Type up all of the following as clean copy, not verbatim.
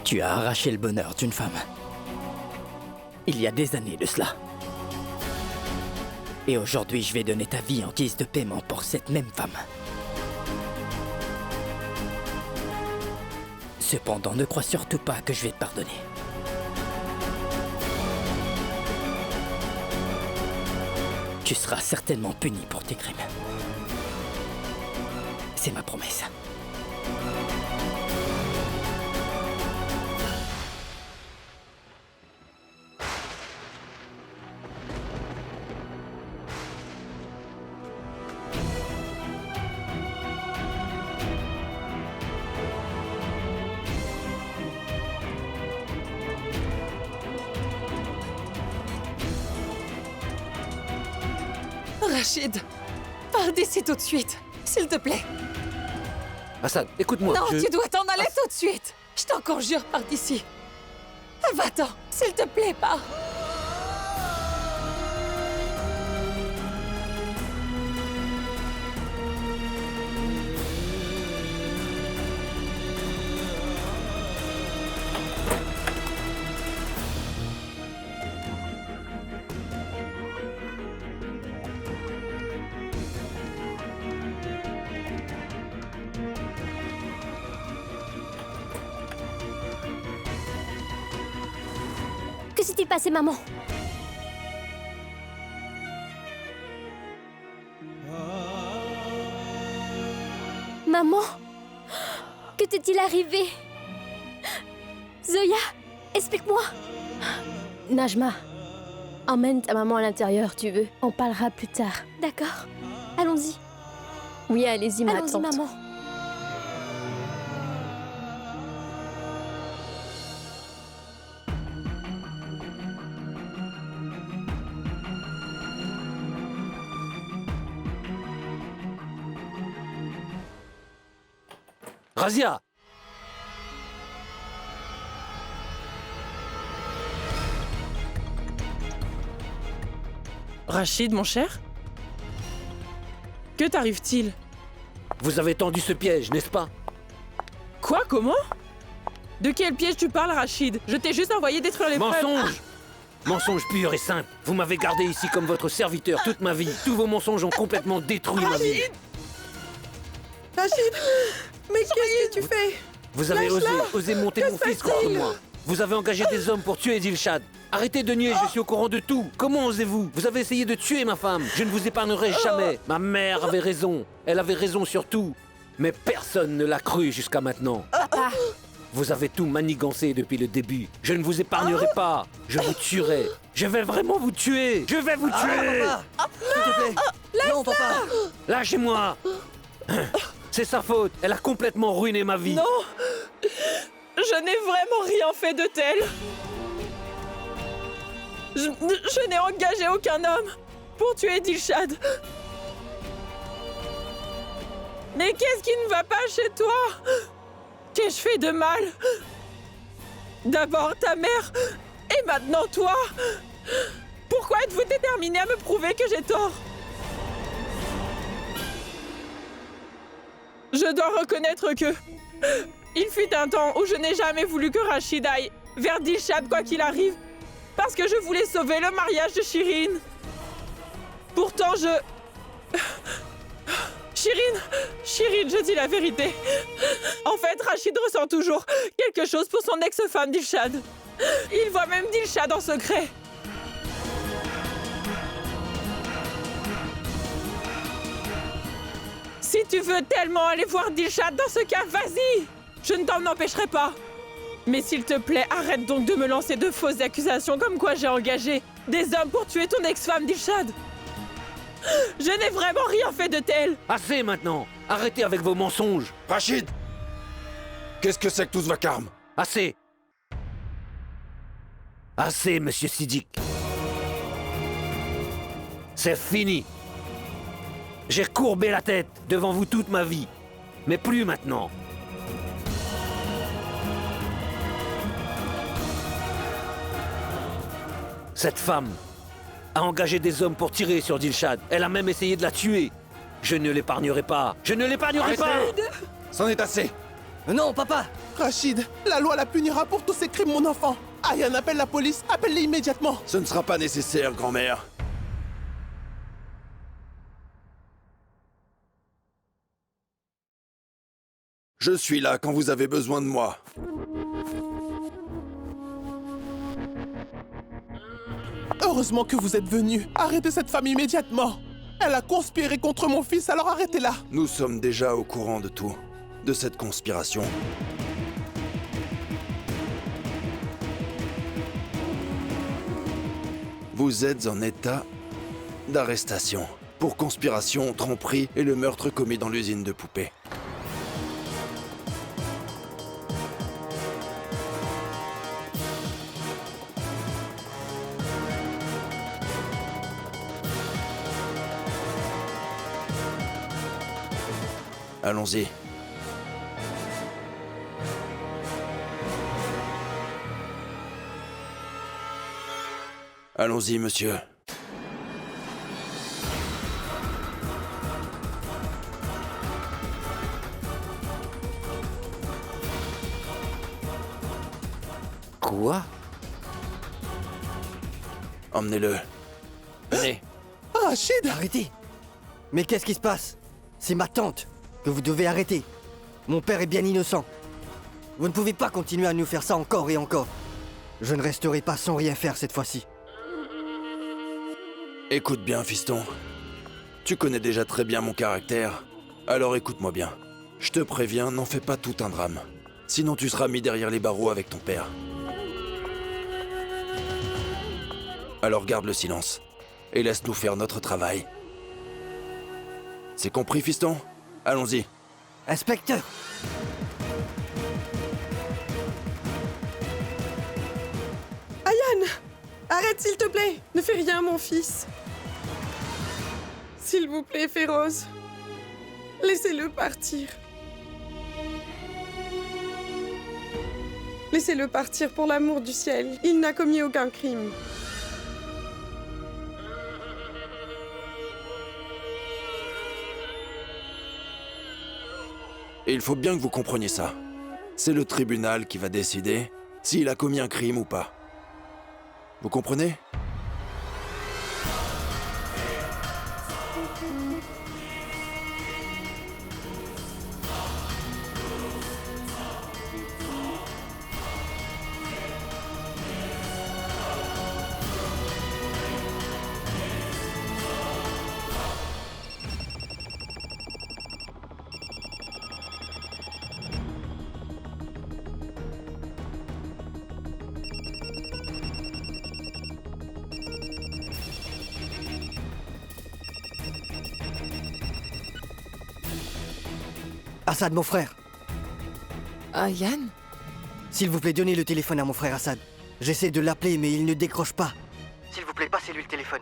Tu as arraché le bonheur d'une femme. Il y a des années de cela. Et aujourd'hui, je vais donner ta vie en guise de paiement pour cette même femme. Cependant, ne crois surtout pas que je vais te pardonner. Tu seras certainement puni pour tes crimes. C'est ma promesse. Rachid, pars d'ici tout de suite, s'il te plaît. Hassan, écoute-moi. Non, tu dois t'en aller tout de suite. Je t'en conjure, pars d'ici. Va-t'en, s'il te plaît, pars. Que s'est-il passé, maman? Maman? Que t'est-il arrivé? Zoya, explique-moi. Najma, emmène ta maman à l'intérieur, tu veux. On parlera plus tard. D'accord. Allons-y. Oui, allez-y, ma Allons-y, tante. maman. Razia! Rachid, mon cher? Que t'arrive-t-il? Vous avez tendu ce piège, n'est-ce pas? Quoi? Comment? De quel piège tu parles, Rachid? Je t'ai juste envoyé détruire les preuves. Mensonge! Mensonge pur et simple. Vous m'avez gardé ici comme votre serviteur toute ma vie. Tous vos mensonges ont complètement détruit ma vie. Rachid, mais qu'est-ce que tu fais? Vous avez Lâche-la! osé monter Que mon se fils passe-t-il? contre moi. Vous avez engagé des hommes pour tuer Dilshad. Arrêtez de nier, je suis au courant de tout. Comment osez-vous? Vous avez essayé de tuer ma femme. Je ne vous épargnerai jamais. Ma mère avait raison. Elle avait raison sur tout. Mais personne ne l'a cru jusqu'à maintenant. Vous avez tout manigancé depuis le début. Je ne vous épargnerai pas. Je vous tuerai. Je vais vraiment vous tuer. Je vais vous tuer. Papa! S'il te plaît! Non, papa! Lâchez-moi. C'est sa faute. Elle a complètement ruiné ma vie. Non! Je n'ai vraiment rien fait de tel. Je n'ai engagé aucun homme pour tuer Dilshad. Mais qu'est-ce qui ne va pas chez toi? Qu'ai-je fait de mal? D'abord ta mère, et maintenant toi. Pourquoi êtes-vous déterminé à me prouver que j'ai tort? Je dois reconnaître que... Il fut un temps où je n'ai jamais voulu que Rachid aille vers Dilshad quoi qu'il arrive, parce que je voulais sauver le mariage de Shirin. Pourtant Shirin, je dis la vérité. En fait, Rachid ressent toujours quelque chose pour son ex-femme Dilshad. Il voit même Dilshad en secret. Si tu veux tellement aller voir Dilshad dans ce cas, vas-y! Je ne t'en empêcherai pas. Mais s'il te plaît, arrête donc de me lancer de fausses accusations comme quoi j'ai engagé des hommes pour tuer ton ex-femme Dilshad. Je n'ai vraiment rien fait de tel. Assez maintenant. Arrêtez avec vos mensonges. Rachid! Qu'est-ce que c'est que tout ce vacarme? Assez. Assez, monsieur Siddiq. C'est fini. J'ai courbé la tête devant vous toute ma vie. Mais plus maintenant. Cette femme a engagé des hommes pour tirer sur Dilshad. Elle a même essayé de la tuer. Je ne l'épargnerai pas. Je ne l'épargnerai pas. C'en est assez! Non, papa! Rachid, la loi la punira pour tous ces crimes, mon enfant. Ayane, appelle la police, appelle-les immédiatement. Ce ne sera pas nécessaire, grand-mère. Je suis là quand vous avez besoin de moi. Heureusement que vous êtes venu. Arrêtez cette femme immédiatement. Elle a conspiré contre mon fils, alors arrêtez-la. Nous sommes déjà au courant de tout, de cette conspiration. Vous êtes en état d'arrestation pour conspiration, tromperie et le meurtre commis dans l'usine de poupées. Allons-y. Allons-y, monsieur. Quoi? Emmenez-le. Venez. Rachid! Arrêtez! Mais qu'est-ce qui se passe? C'est ma tante que vous devez arrêter. Mon père est bien innocent. Vous ne pouvez pas continuer à nous faire ça encore et encore. Je ne resterai pas sans rien faire cette fois-ci. Écoute bien, fiston. Tu connais déjà très bien mon caractère. Alors écoute-moi bien. Je te préviens, n'en fais pas tout un drame. Sinon tu seras mis derrière les barreaux avec ton père. Alors garde le silence. Et laisse-nous faire notre travail. C'est compris, fiston? Allons-y. Inspecteur! Ayane! Arrête, s'il te plaît! Ne fais rien, mon fils! S'il vous plaît, Féroz. Laissez-le partir. Laissez-le partir pour l'amour du ciel. Il n'a commis aucun crime. Et il faut bien que vous compreniez ça. C'est le tribunal qui va décider s'il a commis un crime ou pas. Vous comprenez? Assad, mon frère! Ayane? S'il vous plaît, donnez le téléphone à mon frère Assad. J'essaie de l'appeler, mais il ne décroche pas. S'il vous plaît, passez-lui le téléphone.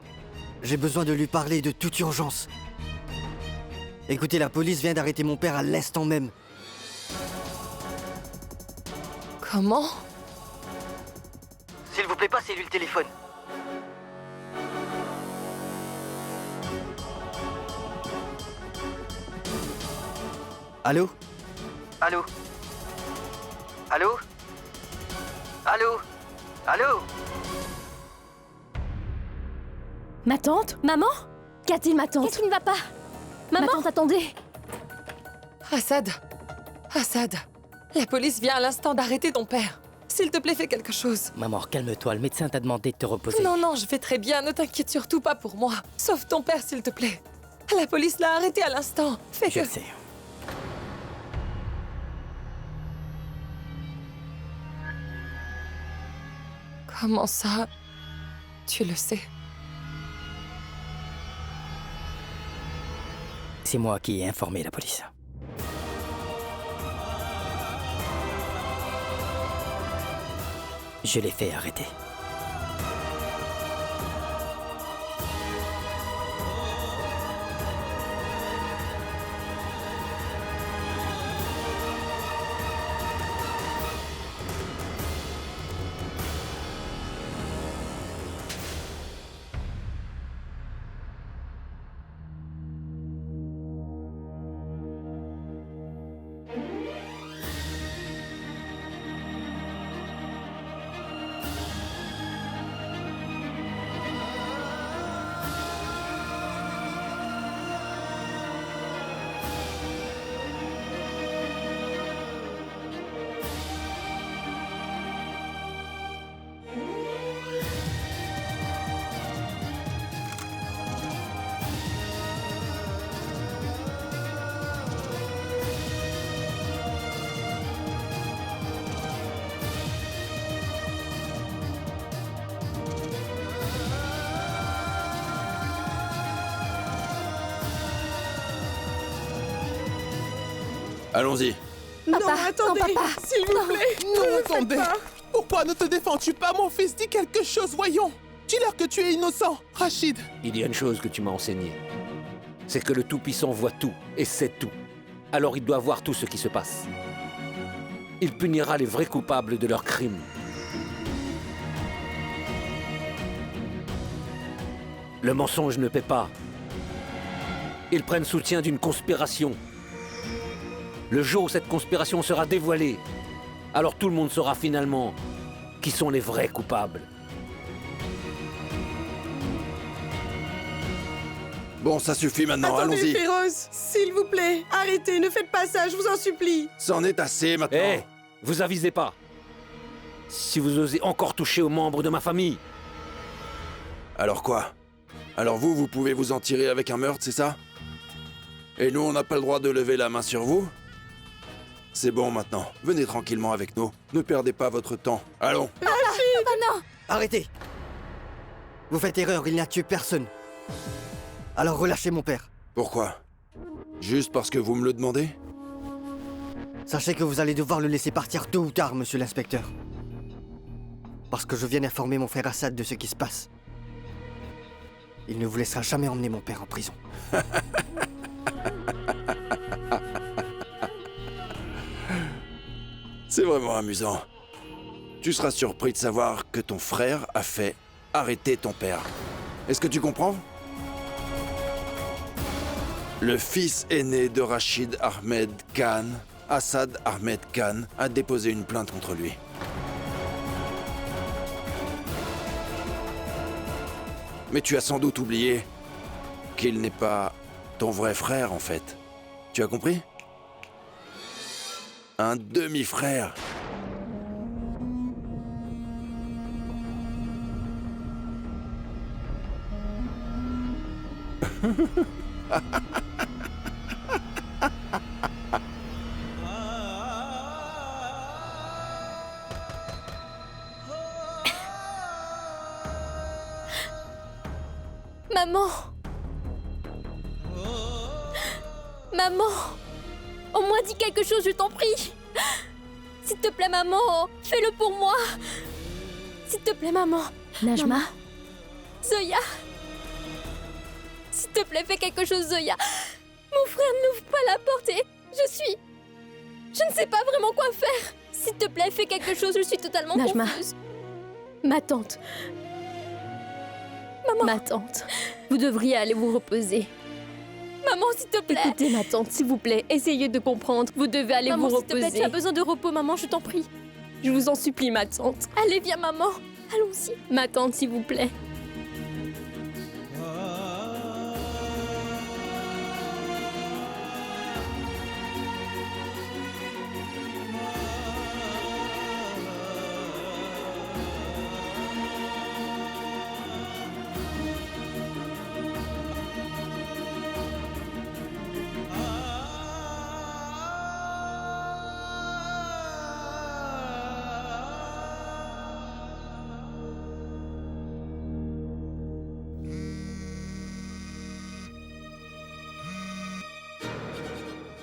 J'ai besoin de lui parler de toute urgence. Écoutez, la police vient d'arrêter mon père à l'instant même. Comment? S'il vous plaît, passez-lui le téléphone. Allô? Allô? Allô? Allô? Allô? Ma tante? Maman? Qu'a-t-il, ma tante? Qu'est-ce qui ne va pas? Ma Maman? tante, attendez! Assad! Assad! La police vient à l'instant d'arrêter ton père. S'il te plaît, fais quelque chose. Maman, calme-toi, le médecin t'a demandé de te reposer. Non, non, je vais très bien, ne t'inquiète surtout pas pour moi. Sauve ton père, s'il te plaît. La police l'a arrêté à l'instant. Fais Je que... sais. Comment ça? Tu le sais. C'est moi qui ai informé la police. Je l'ai fait arrêter. Allons-y. Non, Papa, attendez, non, papa. s'il vous plaît. Non, ne le faites attendez. pas. Pourquoi ne te défends-tu pas, mon fils? Dis quelque chose, voyons. Dis-leur que tu es innocent, Rachid. Il y a une chose que tu m'as enseignée. C'est que le Tout-Puissant voit tout et sait tout. Alors il doit voir tout ce qui se passe. Il punira les vrais coupables de leurs crimes. Le mensonge ne paie pas. Ils prennent soutien d'une conspiration. Le jour où cette conspiration sera dévoilée, alors tout le monde saura finalement qui sont les vrais coupables. Bon, ça suffit maintenant, Attendez, allons-y. Féroce, s'il vous plaît, arrêtez, ne faites pas ça, je vous en supplie. C'en est assez maintenant. Hé, vous avisez pas. Si vous osez encore toucher aux membres de ma famille, Alors quoi? Alors vous pouvez vous en tirer avec un meurtre, c'est ça? Et nous, on n'a pas le droit de lever la main sur vous? C'est bon maintenant, venez tranquillement avec nous. Ne perdez pas votre temps. Allons. Arrêtez! Vous faites erreur, il n'a tué personne. Alors relâchez mon père. Pourquoi? Juste parce que vous me le demandez? Sachez que vous allez devoir le laisser partir tôt ou tard, monsieur l'inspecteur. Parce que je viens d'informer mon frère Assad de ce qui se passe. Il ne vous laissera jamais emmener mon père en prison. C'est vraiment amusant. Tu seras surpris de savoir que ton frère a fait arrêter ton père. Est-ce que tu comprends? Le fils aîné de Rachid Ahmed Khan, Assad Ahmed Khan, a déposé une plainte contre lui. Mais tu as sans doute oublié qu'il n'est pas ton vrai frère en fait. Tu as compris? Un demi-frère. Maman. Maman. Au moins dis quelque chose, je t'en prie. S'il te plaît, maman, fais-le pour moi. S'il te plaît, maman. Najma, Maman. Zoya. S'il te plaît, fais quelque chose, Zoya. Mon frère n'ouvre pas la porte et je ne sais pas vraiment quoi faire. S'il te plaît, fais quelque chose, je suis totalement Najma. confuse. ma tante. Maman. Ma tante, vous devriez aller vous reposer. Maman, s'il te plaît. Écoutez, ma tante, s'il vous plaît, essayez de comprendre. Vous devez aller Maman, vous s'il te plaît, reposer. tu as besoin de repos, maman, je t'en prie. Je vous en supplie, ma tante. Allez, viens, maman. Allons-y. Ma tante, s'il vous plaît.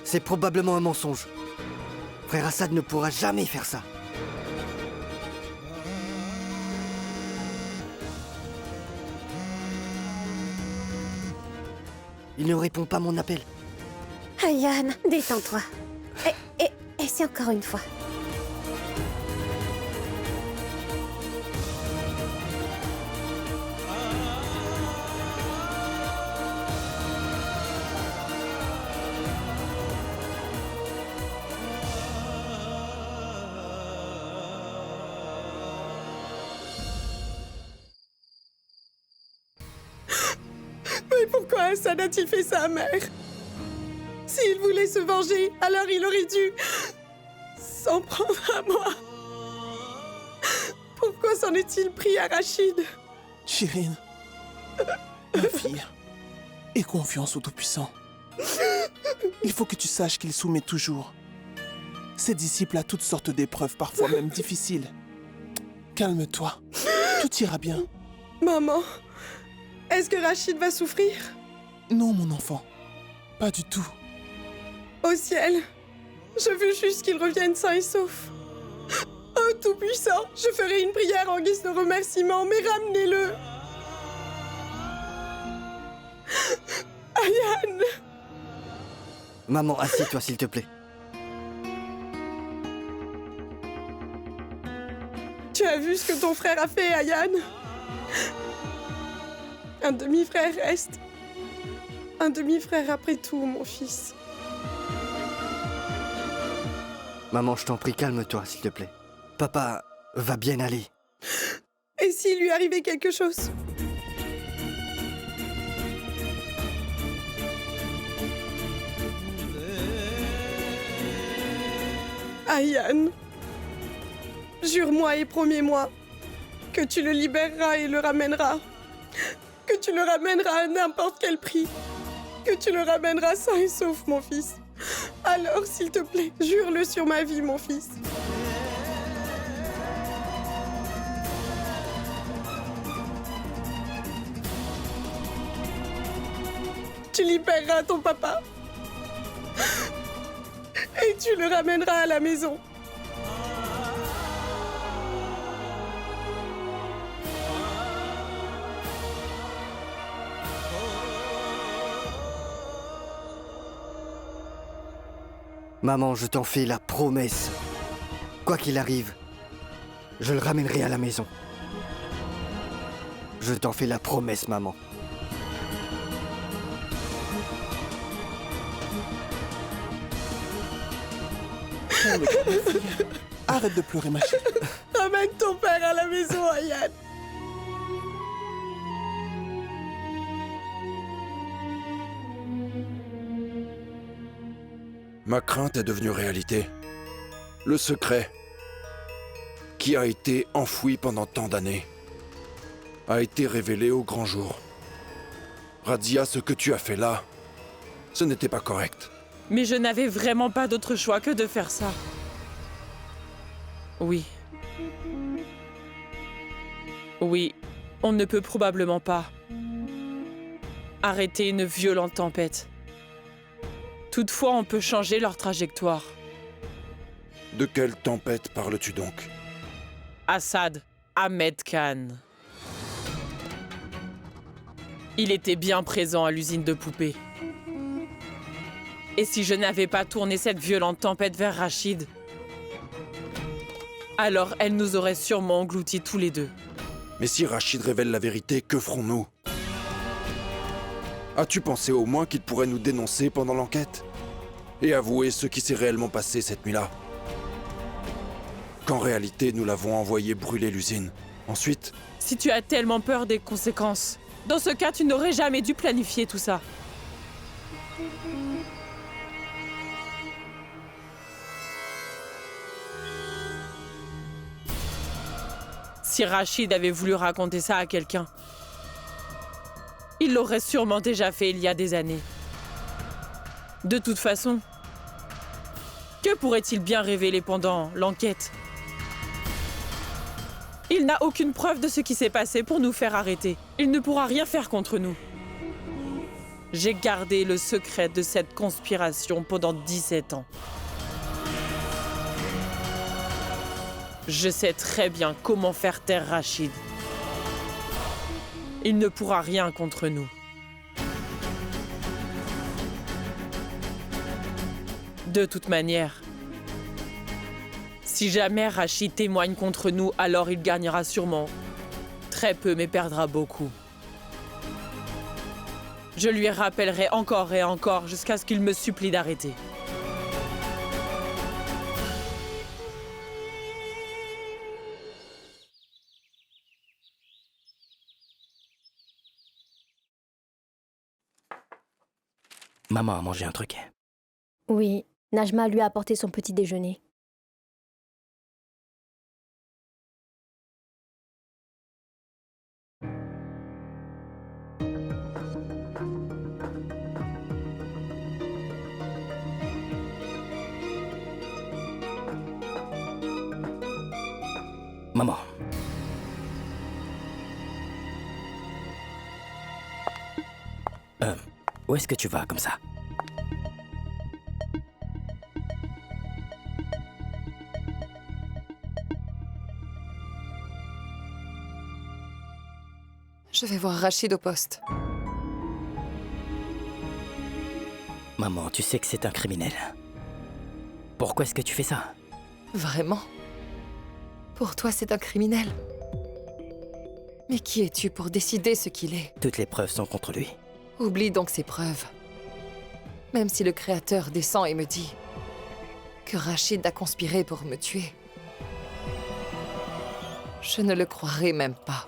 C'est probablement un mensonge. Frère Assad ne pourra jamais faire ça. Il ne répond pas à mon appel. Ayaan, détends-toi. Et c'est encore une fois. Mais pourquoi Assad a-t-il fait ça, mère? S'il voulait se venger, alors il aurait dû s'en prendre à moi. Pourquoi s'en est-il pris à Rachid? Shirin, ma fille, aie confiance au Tout-Puissant. Il faut que tu saches qu'il soumet toujours ses disciples à toutes sortes d'épreuves, parfois même difficiles. Calme-toi, tout ira bien. Maman, est-ce que Rachid va souffrir? Non, mon enfant, pas du tout. Au ciel, Je veux juste qu'il revienne sain et sauf. Oh, Tout-Puissant, je ferai une prière en guise de remerciement, mais ramenez-le. Ayan! Maman, assieds-toi, s'il te plaît. Tu as vu ce que ton frère a fait, Ayan? Un demi-frère reste. Un demi-frère après tout, mon fils. Maman, je t'en prie, calme-toi, s'il te plaît. Papa va bien aller. Et s'il lui arrivait quelque chose? Ayan, jure-moi et promets-moi que tu le libéreras et le ramèneras. Que tu le ramèneras à n'importe quel prix. Que tu le ramèneras sain et sauf, mon fils. Alors, s'il te plaît, jure-le sur ma vie, mon fils. Tu libéreras ton papa. Et tu le ramèneras à la maison. Maman, je t'en fais la promesse. Quoi qu'il arrive, je le ramènerai à la maison. Je t'en fais la promesse, maman. Calme-toi, ma fille. Arrête de pleurer, ma chérie. Ramène ton père à la maison, Ayan. Ma crainte est devenue réalité. Le secret, qui a été enfoui pendant tant d'années, a été révélé au grand jour. Radia, ce que tu as fait là, ce n'était pas correct. Mais je n'avais vraiment pas d'autre choix que de faire ça. Oui. Oui, on ne peut probablement pas arrêter une violente tempête. Toutefois, on peut changer leur trajectoire. De quelle tempête parles-tu donc? Assad Ahmed Khan. Il était bien présent à l'usine de poupées. Et si je n'avais pas tourné cette violente tempête vers Rachid, alors elle nous aurait sûrement engloutis tous les deux. Mais si Rachid révèle la vérité, que ferons-nous? As-tu pensé au moins qu'il pourrait nous dénoncer pendant l'enquête? Et avouer ce qui s'est réellement passé cette nuit-là? Qu'en réalité, nous l'avons envoyé brûler l'usine. Ensuite... Si tu as tellement peur des conséquences, dans ce cas, tu n'aurais jamais dû planifier tout ça. Si Rachid avait voulu raconter ça à quelqu'un, il l'aurait sûrement déjà fait il y a des années. De toute façon, que pourrait-il bien révéler pendant l'enquête? Il n'a aucune preuve de ce qui s'est passé pour nous faire arrêter. Il ne pourra rien faire contre nous. J'ai gardé le secret de cette conspiration pendant 17 ans. Je sais très bien comment faire taire Rachid. Il ne pourra rien contre nous. De toute manière, si jamais Rachid témoigne contre nous, alors il gagnera sûrement très peu, mais perdra beaucoup. Je lui rappellerai encore et encore jusqu'à ce qu'il me supplie d'arrêter. Maman a mangé un truc. Oui, Najma lui a apporté son petit déjeuner. Maman. Où est-ce que tu vas comme ça? Je vais voir Rachid au poste. Maman, tu sais que c'est un criminel. Pourquoi est-ce que tu fais ça? Vraiment? Pour toi, c'est un criminel? Mais qui es-tu pour décider ce qu'il est? Toutes les preuves sont contre lui. Oublie donc ces preuves. Même si le Créateur descend et me dit que Rachid a conspiré pour me tuer, je ne le croirai même pas.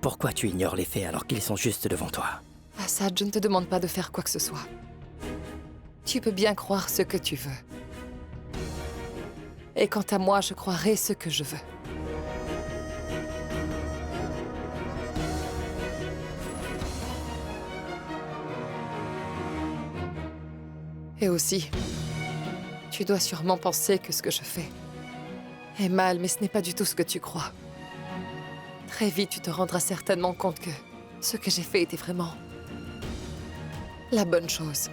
Pourquoi tu ignores les faits alors qu'ils sont juste devant toi? Assad, je ne te demande pas de faire quoi que ce soit. Tu peux bien croire ce que tu veux. Et quant à moi, je croirai ce que je veux. Et aussi, tu dois sûrement penser que ce que je fais est mal, mais ce n'est pas du tout ce que tu crois. Très vite, tu te rendras certainement compte que ce que j'ai fait était vraiment la bonne chose.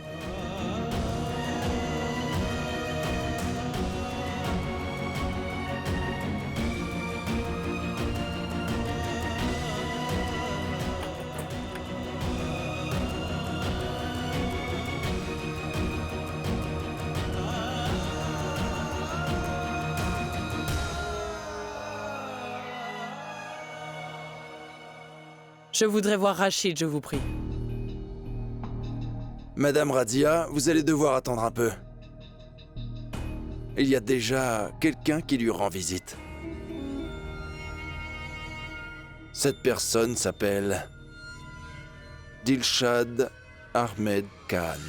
Je voudrais voir Rachid, je vous prie. Madame Radia, vous allez devoir attendre un peu. Il y a déjà quelqu'un qui lui rend visite. Cette personne s'appelle Dilshad Ahmed Khan.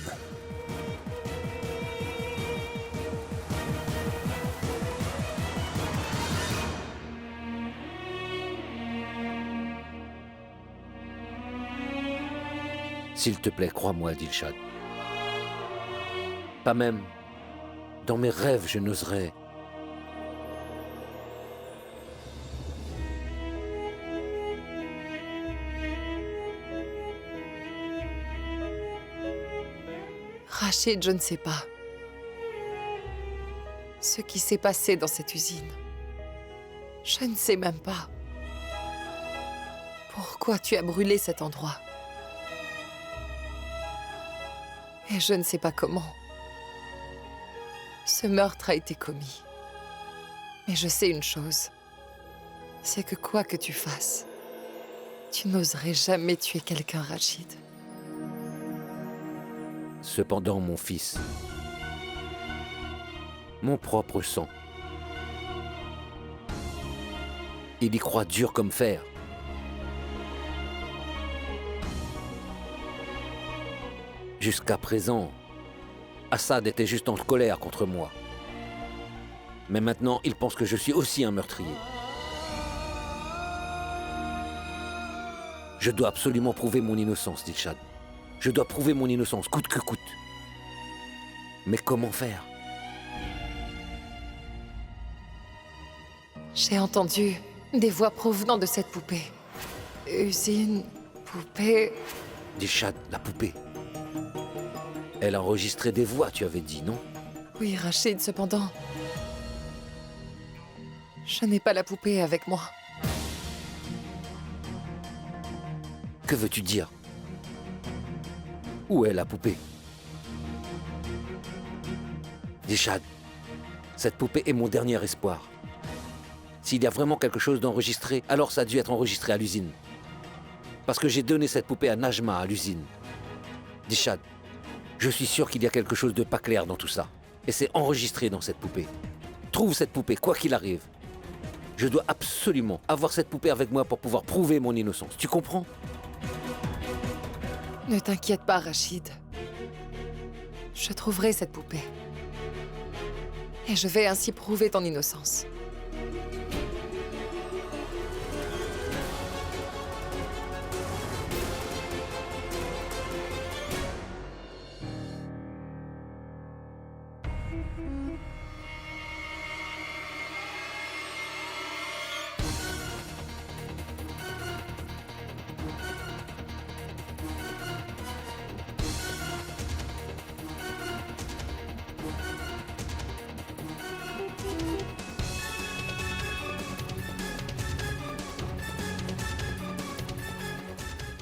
S'il te plaît, crois-moi, Dilshad. Pas même dans mes rêves, je n'oserais. Rachid, je ne sais pas ce qui s'est passé dans cette usine. Je ne sais même pas pourquoi tu as brûlé cet endroit. Et je ne sais pas comment ce meurtre a été commis. Mais je sais une chose, c'est que quoi que tu fasses, tu n'oserais jamais tuer quelqu'un, Rachid. Cependant, mon fils, mon propre sang, il y croit dur comme fer. Jusqu'à présent, Assad était juste en colère contre moi. Mais maintenant, il pense que je suis aussi un meurtrier. Je dois absolument prouver mon innocence, Dilshad. Je dois prouver mon innocence, coûte que coûte. Mais comment faire? J'ai entendu des voix provenant de cette poupée. Usine, poupée... Dilshad, la poupée. Elle a enregistré des voix, tu avais dit, non? Oui, Rachid, cependant... je n'ai pas la poupée avec moi. Que veux-tu dire? Où est la poupée? Dilshad, cette poupée est mon dernier espoir. S'il y a vraiment quelque chose d'enregistré, alors ça a dû être enregistré à l'usine. Parce que j'ai donné cette poupée à Najma, à l'usine. Dilshad, je suis sûr qu'il y a quelque chose de pas clair dans tout ça. Et c'est enregistré dans cette poupée. Trouve cette poupée, quoi qu'il arrive. Je dois absolument avoir cette poupée avec moi pour pouvoir prouver mon innocence. Tu comprends? Ne t'inquiète pas, Rachid. Je trouverai cette poupée. Et je vais ainsi prouver ton innocence.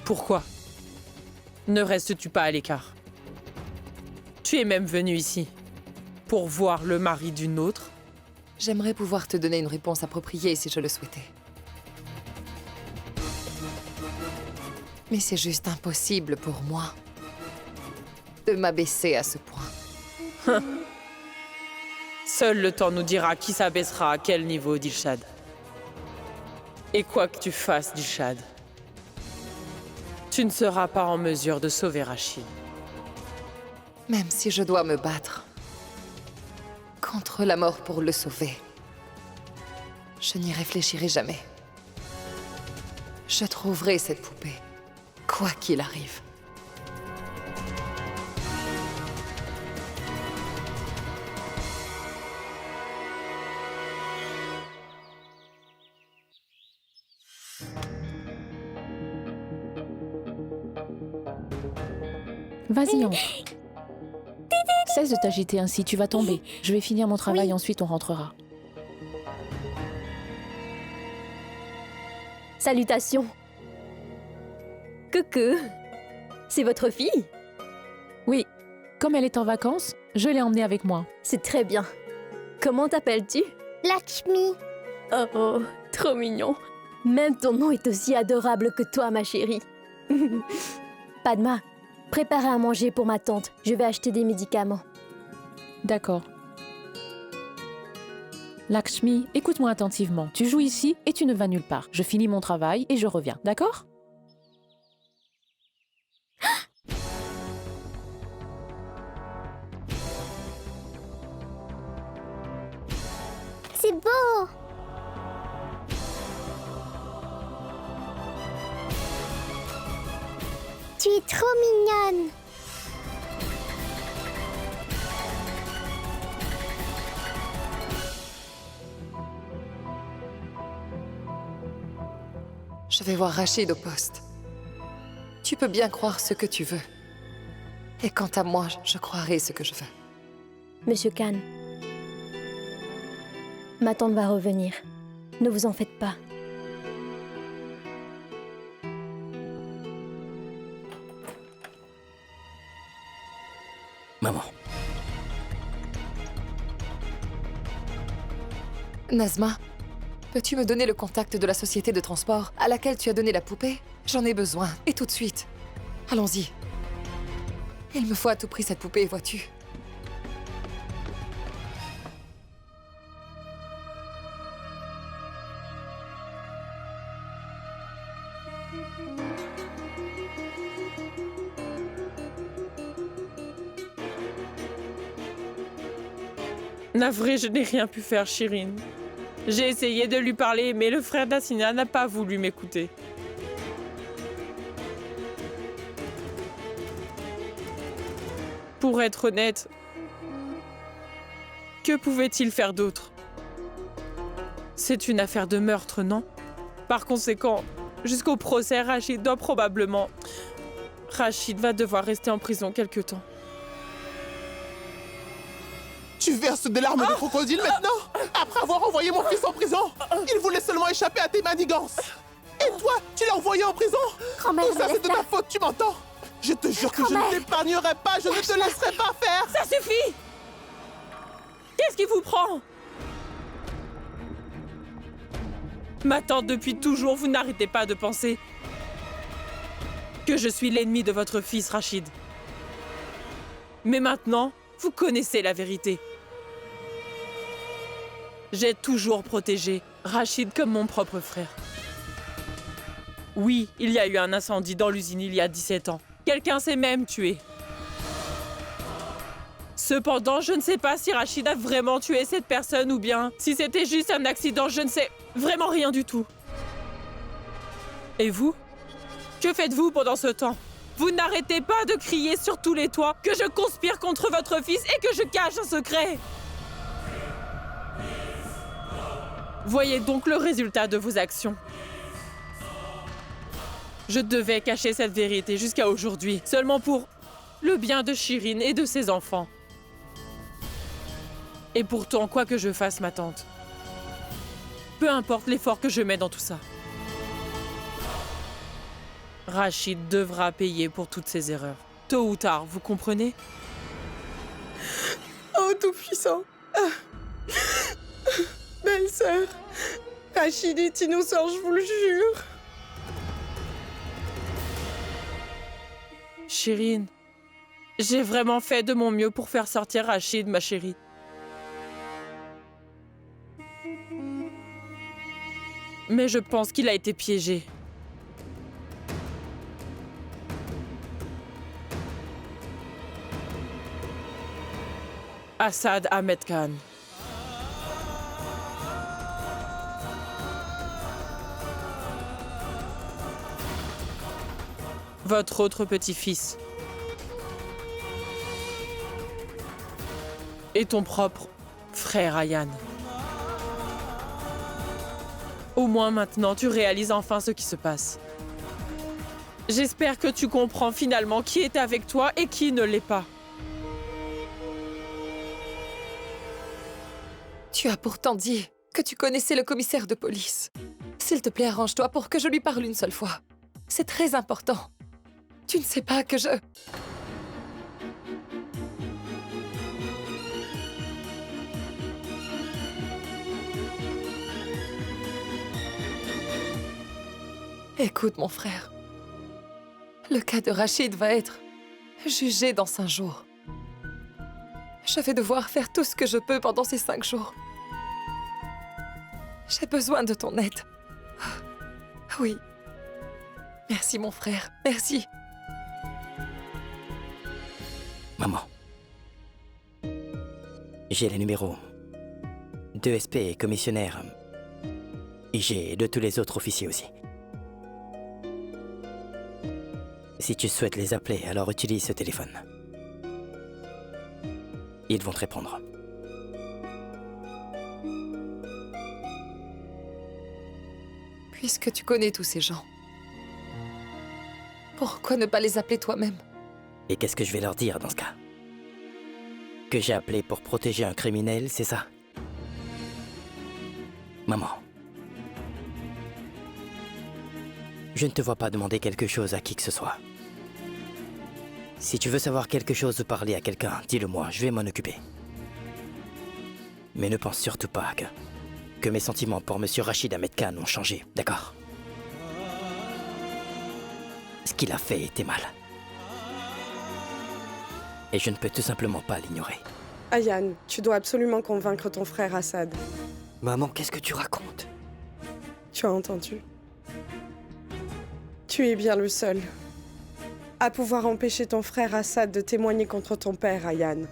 Pourquoi? Ne restes-tu pas à l'écart? Tu es même venu ici pour voir le mari d'une autre? J'aimerais pouvoir te donner une réponse appropriée si je le souhaitais. Mais c'est juste impossible pour moi de m'abaisser à ce point. Seul le temps nous dira qui s'abaissera à quel niveau, Dilshad. Et quoi que tu fasses, Dilshad, tu ne seras pas en mesure de sauver Rachid. Même si je dois me battre contre la mort pour le sauver, je n'y réfléchirai jamais. Je trouverai cette poupée, quoi qu'il arrive. Vas-y, entre. Cesse de t'agiter ainsi, tu vas tomber. Je vais finir mon travail, ensuite on rentrera. Salutations. Coucou. C'est votre fille? Oui, comme elle est en vacances, je l'ai emmenée avec moi. C'est très bien. Comment t'appelles-tu? Lakshmi. Oh, trop mignon. Même ton nom est aussi adorable que toi, ma chérie. Padma, préparez à manger pour ma tante. Je vais acheter des médicaments. D'accord. Lakshmi, écoute-moi attentivement. Tu joues ici et tu ne vas nulle part. Je finis mon travail et je reviens, d'accord? C'est beau. Tu es trop mignonne. Je vais voir Rachid au poste. Tu peux bien croire ce que tu veux. Et quant à moi, je croirai ce que je veux. Monsieur Khan, ma tante va revenir. Ne vous en faites pas. Maman. Nazma, peux-tu me donner le contact de la société de transport à laquelle tu as donné la poupée? J'en ai besoin, et tout de suite. Allons-y. Il me faut à tout prix cette poupée, vois-tu? Navré, je n'ai rien pu faire, Shirin. J'ai essayé de lui parler, mais le frère d'Asina n'a pas voulu m'écouter. Pour être honnête, que pouvait-il faire d'autre? C'est une affaire de meurtre, non? Par conséquent, jusqu'au procès, Rachid doit probablement... Rachid va devoir rester en prison quelque temps. Tu verses des larmes de crocodile maintenant? Après avoir envoyé mon fils en prison? Il voulait seulement échapper à tes manigances. Et toi, tu l'as envoyé en prison? Grand-mère, Tout ça, c'est de ta faute, tu m'entends? Je te jure que je ne t'épargnerai pas, je ne te laisserai pas faire. Ça suffit! Qu'est-ce qui vous prend? Ma tante, depuis toujours, vous n'arrêtez pas de penser que je suis l'ennemi de votre fils, Rachid. Mais maintenant, vous connaissez la vérité. J'ai toujours protégé Rachid comme mon propre frère. Oui, il y a eu un incendie dans l'usine il y a 17 ans. Quelqu'un s'est même tué. Cependant, je ne sais pas si Rachid a vraiment tué cette personne ou bien si c'était juste un accident, je ne sais vraiment rien du tout. Et vous? Que faites-vous pendant ce temps? Vous n'arrêtez pas de crier sur tous les toits que je conspire contre votre fils et que je cache un secret. Voyez donc le résultat de vos actions. Je devais cacher cette vérité jusqu'à aujourd'hui, seulement pour le bien de Shirin et de ses enfants. Et pourtant, quoi que je fasse, ma tante, peu importe l'effort que je mets dans tout ça, Rachid devra payer pour toutes ses erreurs. Tôt ou tard, vous comprenez? Oh, Tout-Puissant. Belle-sœur, Rachid est innocent, je vous le jure. Chérine, j'ai vraiment fait de mon mieux pour faire sortir Rachid, ma chérie. Mais je pense qu'il a été piégé. Assad Ahmed Khan. Votre autre petit-fils. Et ton propre frère Ayane. Au moins maintenant, tu réalises enfin ce qui se passe. J'espère que tu comprends finalement qui est avec toi et qui ne l'est pas. Tu as pourtant dit que tu connaissais le commissaire de police. S'il te plaît, arrange-toi pour que je lui parle une seule fois. C'est très important. Tu ne sais pas que je... Écoute, mon frère. Le cas de Rachid va être jugé dans 5 jours. Je vais devoir faire tout ce que je peux pendant ces 5 jours. J'ai besoin de ton aide. Oui. Merci, mon frère. Merci. Maman. J'ai les numéros de SP et commissionnaire IG et de tous les autres officiers aussi. Si tu souhaites les appeler, alors utilise ce téléphone. Ils vont te répondre. Puisque tu connais tous ces gens, pourquoi ne pas les appeler toi-même? Et qu'est-ce que je vais leur dire dans ce cas? Que j'ai appelé pour protéger un criminel, c'est ça? Maman. Je ne te vois pas demander quelque chose à qui que ce soit. Si tu veux savoir quelque chose ou parler à quelqu'un, dis-le-moi, je vais m'en occuper. Mais ne pense surtout pas que mes sentiments pour Monsieur Rachid Ahmed Khan ont changé, d'accord? Ce qu'il a fait était mal. Et je ne peux tout simplement pas l'ignorer. Ayane, tu dois absolument convaincre ton frère Assad. Maman, qu'est-ce que tu racontes? Tu as entendu? Tu es bien le seul à pouvoir empêcher ton frère Assad de témoigner contre ton père, Ayane.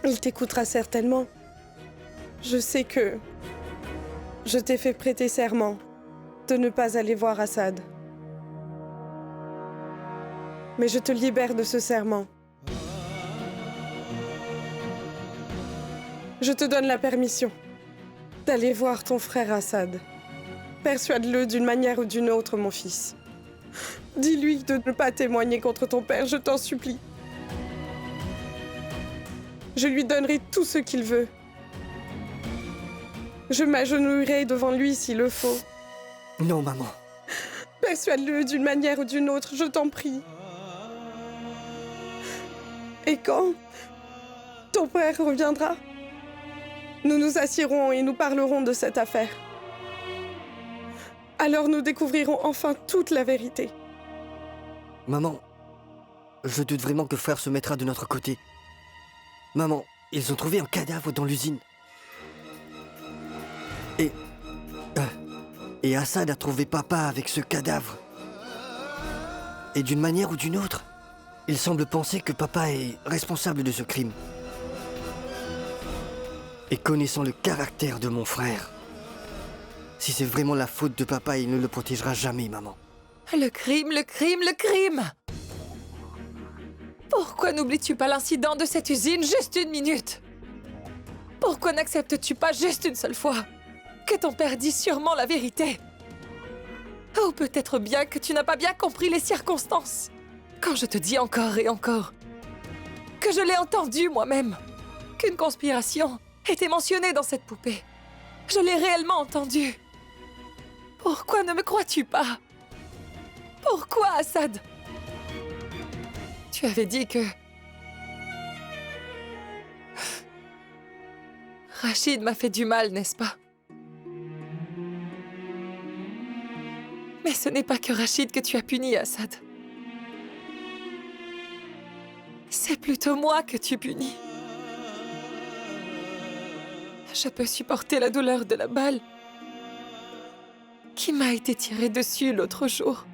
Il t'écoutera certainement. Je sais que je t'ai fait prêter serment de ne pas aller voir Assad. Mais je te libère de ce serment. Je te donne la permission d'aller voir ton frère Assad. Persuade-le d'une manière ou d'une autre, mon fils. Dis-lui de ne pas témoigner contre ton père, je t'en supplie. Je lui donnerai tout ce qu'il veut. Je m'agenouillerai devant lui s'il le faut. Non, maman. Persuade-le d'une manière ou d'une autre, je t'en prie. Et quand ton père reviendra, nous nous assiérons et nous parlerons de cette affaire. Alors nous découvrirons enfin toute la vérité. Maman, je doute vraiment que frère se mettra de notre côté. Maman, ils ont trouvé un cadavre dans l'usine. Et Assad a trouvé papa avec ce cadavre. Et d'une manière ou d'une autre, il semble penser que papa est responsable de ce crime. Et connaissant le caractère de mon frère, si c'est vraiment la faute de papa, il ne le protégera jamais, maman. Le crime, le crime, le crime! Pourquoi n'oublies-tu pas l'incident de cette usine juste une minute? Pourquoi n'acceptes-tu pas juste une seule fois que ton père dit sûrement la vérité? Ou peut-être bien que tu n'as pas bien compris les circonstances. Quand je te dis encore et encore que je l'ai entendu moi-même, qu'une conspiration était mentionnée dans cette poupée. Je l'ai réellement entendu. Pourquoi ne me crois-tu pas? Pourquoi, Assad? Tu avais dit que... Rachid m'a fait du mal, n'est-ce pas? Mais ce n'est pas que Rachid que tu as puni, Assad. C'est plutôt moi que tu punis. Je peux supporter la douleur de la balle qui m'a été tirée dessus l'autre jour.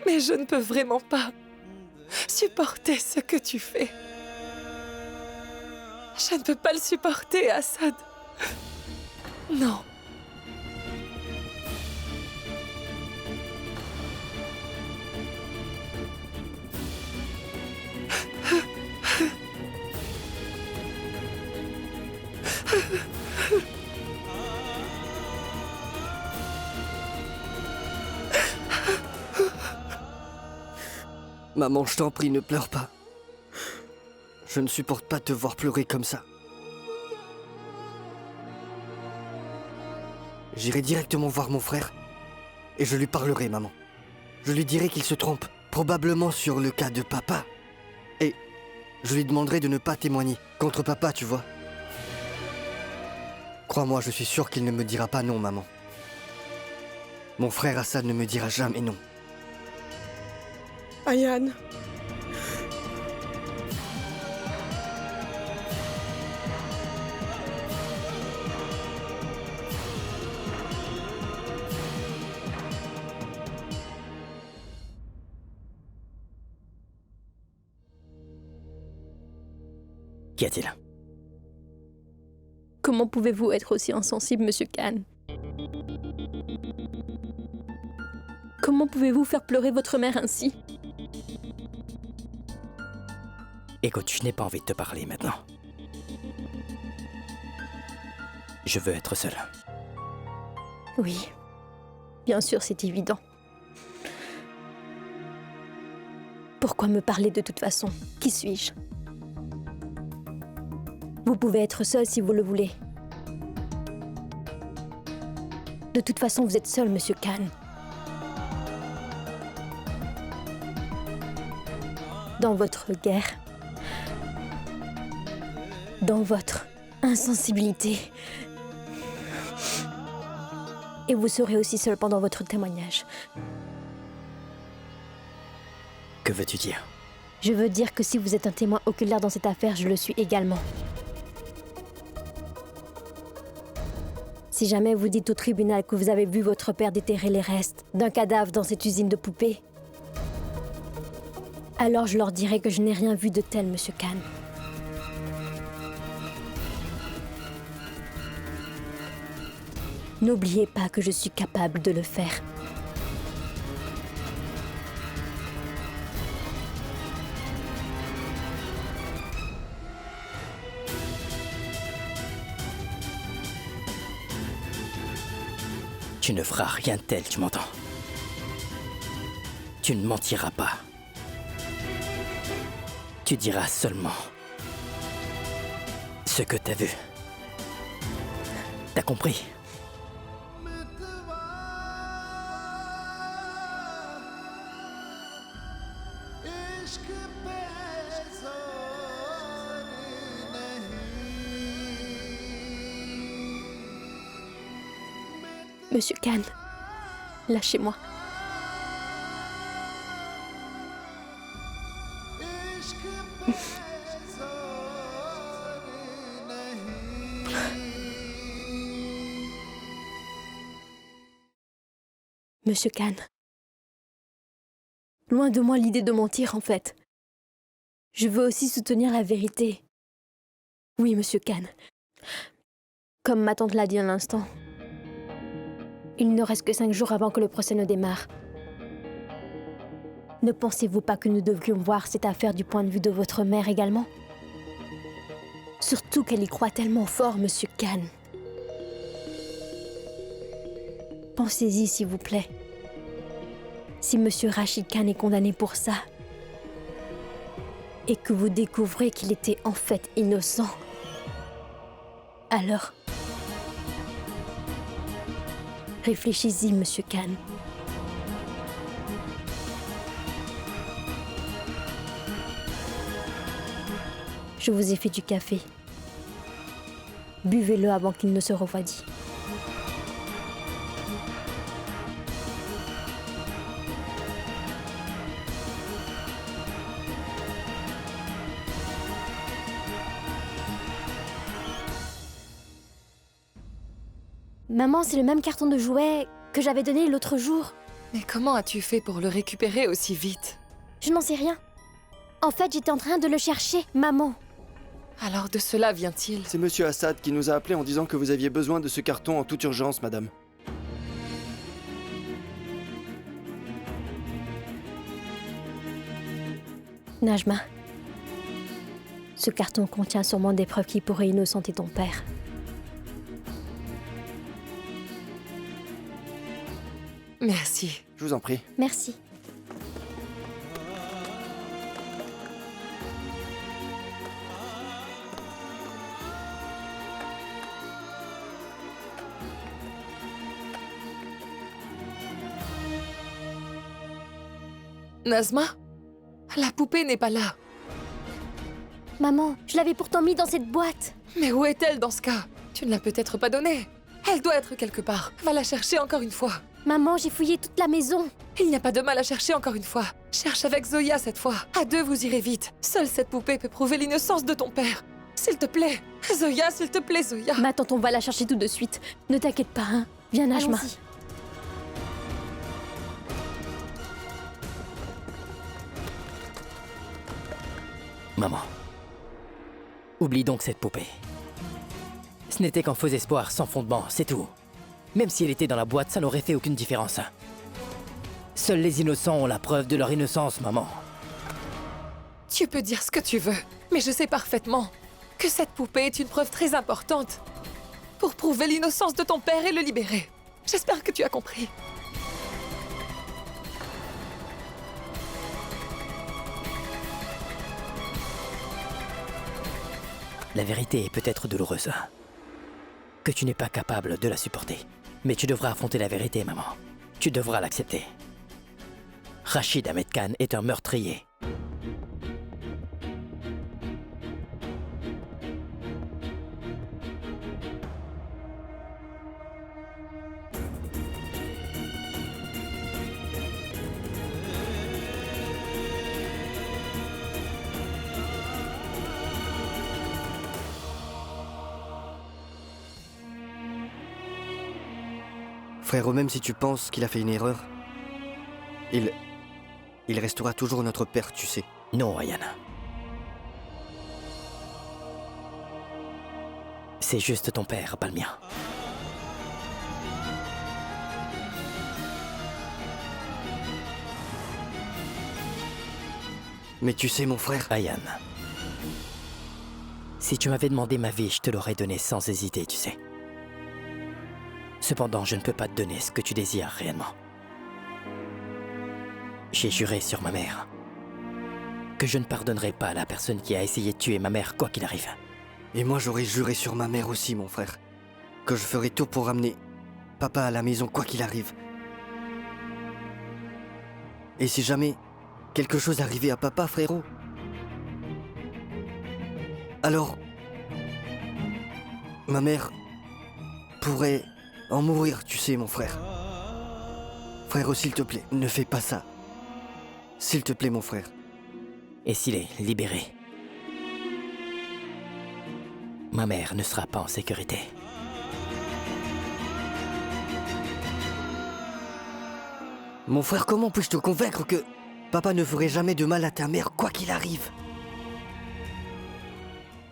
Mais je ne peux vraiment pas supporter ce que tu fais. Je ne peux pas le supporter, Assad. Non. Maman, je t'en prie, ne pleure pas. Je ne supporte pas te voir pleurer comme ça. J'irai directement voir mon frère et je lui parlerai, maman. Je lui dirai qu'il se trompe, probablement sur le cas de papa. Et je lui demanderai de ne pas témoigner contre papa, tu vois. Crois-moi, je suis sûr qu'il ne me dira pas non, maman. Mon frère Assad ne me dira jamais non. Ayane. Qu'y a-t-il? Comment pouvez-vous être aussi insensible, Monsieur Khan? Comment pouvez-vous faire pleurer votre mère ainsi? Écoute, je n'ai pas envie de te parler maintenant. Je veux être seul. Oui, bien sûr, c'est évident. Pourquoi me parler de toute façon? Qui suis-je? Vous pouvez être seul si vous le voulez. De toute façon, vous êtes seul, Monsieur Khan. Dans votre guerre, dans votre insensibilité. Et vous serez aussi seul pendant votre témoignage. Que veux-tu dire? Je veux dire que si vous êtes un témoin oculaire dans cette affaire, je le suis également. Si jamais vous dites au tribunal que vous avez vu votre père déterrer les restes d'un cadavre dans cette usine de poupées, alors je leur dirai que je n'ai rien vu de tel, Monsieur Khan. N'oubliez pas que je suis capable de le faire. Tu ne feras rien de tel, tu m'entends? Tu ne mentiras pas. Tu diras seulement ce que t'as vu. T'as compris? Monsieur Khan, lâchez-moi. Monsieur Khan, loin de moi l'idée de mentir en fait. Je veux aussi soutenir la vérité. Oui, Monsieur Khan. Comme ma tante l'a dit à l'instant. Il ne reste que 5 jours avant que le procès ne démarre. Ne pensez-vous pas que nous devrions voir cette affaire du point de vue de votre mère également? Surtout qu'elle y croit tellement fort, Monsieur Khan. Pensez-y, s'il vous plaît. Si Monsieur Rachid Khan est condamné pour ça, et que vous découvrez qu'il était en fait innocent, alors... réfléchissez-y, Monsieur Khan. Je vous ai fait du café. Buvez-le avant qu'il ne se refroidisse. Maman, c'est le même carton de jouets que j'avais donné l'autre jour. Mais comment as-tu fait pour le récupérer aussi vite? Je n'en sais rien. En fait, j'étais en train de le chercher, maman. Alors de cela vient-il? C'est Monsieur Assad qui nous a appelé en disant que vous aviez besoin de ce carton en toute urgence, madame. Najma, ce carton contient sûrement des preuves qui pourraient innocenter ton père. Merci. Je vous en prie. Merci. Nazma? La poupée n'est pas là. Maman, je l'avais pourtant mis dans cette boîte. Mais où est-elle dans ce cas? Tu ne l'as peut-être pas donnée. Elle doit être quelque part. Va la chercher encore une fois. Maman, j'ai fouillé toute la maison. Il n'y a pas de mal à chercher encore une fois. Cherche avec Zoya cette fois. À deux, vous irez vite. Seule cette poupée peut prouver l'innocence de ton père. S'il te plaît. Zoya, s'il te plaît, Zoya. Ma tante, on va la chercher tout de suite. Ne t'inquiète pas, hein. Viens, Najma. Allons-y. Maman, oublie donc cette poupée. Ce n'était qu'un faux espoir sans fondement, c'est tout. Même si elle était dans la boîte, ça n'aurait fait aucune différence. Seuls les innocents ont la preuve de leur innocence, maman. Tu peux dire ce que tu veux, mais je sais parfaitement que cette poupée est une preuve très importante pour prouver l'innocence de ton père et le libérer. J'espère que tu as compris. La vérité est peut-être douloureuse. Que tu n'es pas capable de la supporter. Mais tu devras affronter la vérité, maman. Tu devras l'accepter. Rachid Ahmed Khan est un meurtrier. Frérot, même si tu penses qu'il a fait une erreur, il restera toujours notre père, tu sais. Non, Ayana. C'est juste ton père, pas le mien. Mais tu sais, mon frère... Ayane. Si tu m'avais demandé ma vie, je te l'aurais donnée sans hésiter, tu sais. Cependant, je ne peux pas te donner ce que tu désires réellement. J'ai juré sur ma mère que je ne pardonnerai pas à la personne qui a essayé de tuer ma mère, quoi qu'il arrive. Et moi, j'aurais juré sur ma mère aussi, mon frère, que je ferai tout pour ramener papa à la maison, quoi qu'il arrive. Et si jamais quelque chose arrivait à papa, frérot, alors ma mère pourrait en mourir, tu sais, mon frère. Frérot, s'il te plaît, ne fais pas ça. S'il te plaît, mon frère. Et s'il est libéré, ma mère ne sera pas en sécurité. Mon frère, comment puis-je te convaincre que papa ne ferait jamais de mal à ta mère, quoi qu'il arrive?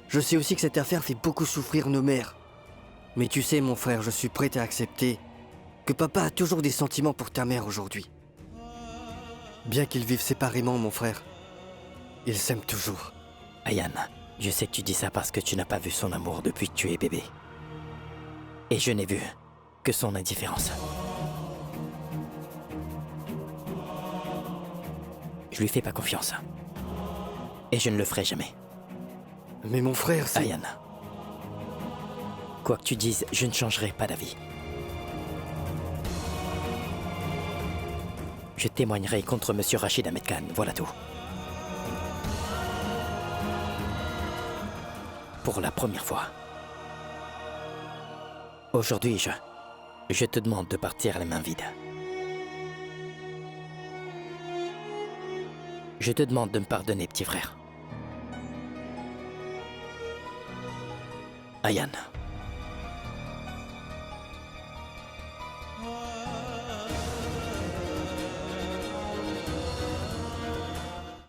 Je sais aussi que cette affaire fait beaucoup souffrir nos mères. Mais tu sais, mon frère, je suis prêt à accepter que papa a toujours des sentiments pour ta mère aujourd'hui. Bien qu'ils vivent séparément, mon frère, ils s'aiment toujours. Ayane, je sais que tu dis ça parce que tu n'as pas vu son amour depuis que tu es bébé. Et je n'ai vu que son indifférence. Je lui fais pas confiance. Et je ne le ferai jamais. Mais mon frère, c'est... Ayane. Quoi que tu dises, je ne changerai pas d'avis. Je témoignerai contre Monsieur Rachid Ahmed Khan, voilà tout. pour la première fois. Aujourd'hui, je te demande de partir les mains vides. Je te demande de me pardonner, petit frère. Ayane.